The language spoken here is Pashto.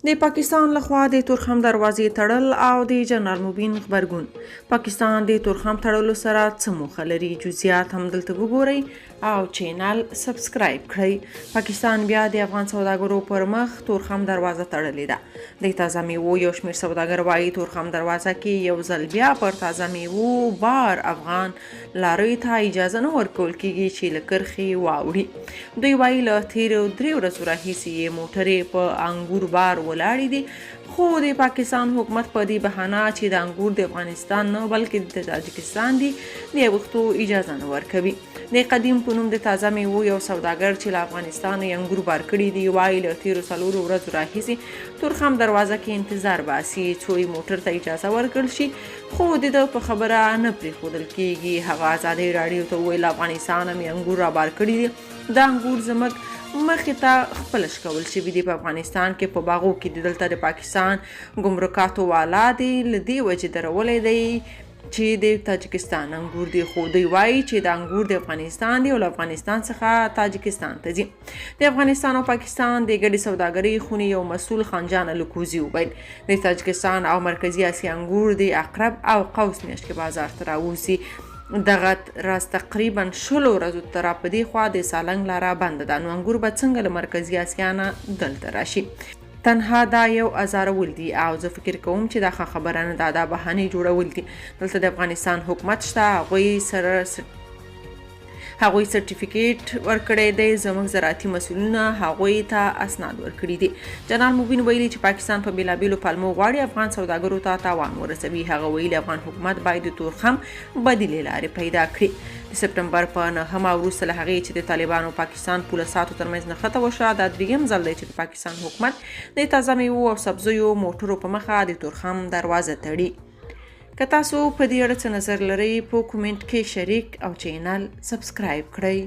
د پاکستان لخوا د تورخم دروازې تړل او د جنرال مبین غبرګون. پاکستان د تورخم تړلو سره څه موخه لري؟ جزئیات هم دلته وګورئ او چینل سبسکرایب کړئ. پاکستان بیا د افغان سوداګرو پر مخ تورخم دروازه تړلې ده. د تازه میوو یو شمېر سوداګر وایي تورخم دروازه کې یو ځل بیا پر تازه میوو بار افغان لاریو ته اجازه نه ورکول کیږي چې له کرښې واوړي. دوی وایي له تیرو 3 ورځو راهیسې یې موټرې په انګور بار ولاړې دي، خو د پاکستان حکومت په دې بهانه چې د انګور د افغانستان نه بلکې د تاجکستان دي د وختو اجازه نه ورکوي. د قدیم په نوم د تازه میوو یو سوداګر چې له افغانستان یې انګور بار کړي دي وایي له تیرو 4 ورځو راهیسې تورخم دروازه کې انتظار باسي څو یې موټر ته اجازه ورکړل شي، خو د ده په خبره نه پرېښودل کیږي. هغه ازادۍ راډیو ته وویل افغانستان هم انګور رابار کړي دي، دا انګور زموږ مخې ته خپله شکول شوي دي. په افغانستان کې په باغو کې د دلته د پاکستان ګمرکاتو والا دی له دې وجې درولی دی چې د تاجکستان انګور دي، خو دوی وایي چې د انګور د افغانستان دي او له افغانستان څخه تاجکستان ته ځي. د افغانستان او پاکستان د ګډې سوداګرۍ خونې یو مسؤل خانجان الکوزي وویل د تاجکستان او مرکزي اسیا انګور د عقرب او قوس میاشت کې بازار ته راوځي. دغه راز تقریبا 100 ورځو ته را په دې خوا د سالنګ لاره بنده ده، نو انګور به څنګه له مرکزي اسیا نه دلته راشي؟ تنها دا یو ازارول دي او زه فکر کوم چې دا ښه خبره نه ده، دا بهانې جوړول دي. دلته د افغانستان حکومت شته، هغوی سرټیفیکیټ ورکړی دی، زموږ زراعتي مسؤلینو هغوی ته اسناد ورکړي دي. جنرال مبین ویلي چې پاکستان په بیلابیلو پلمو غواړي افغان سوداګرو ته تاوان ورسوي. هغه ویلي افغان حکومت باید د تورخم بدیلې لارې پیدا کړي. د سپټمبر په 9 وروسته له هغې چې د طالبانو پاکستان پوله ساتو ترمنځ نښته وشوه، دا 3م ځل دی چې د پاکستان حکومت د تازه میوو او سبزیو موټرو په مخه د تورخم دروازه تړي. که تاسو په دې اړه څه نظر لرئ په کومنټ کې شریک او چینل سبسکرایب کړئ.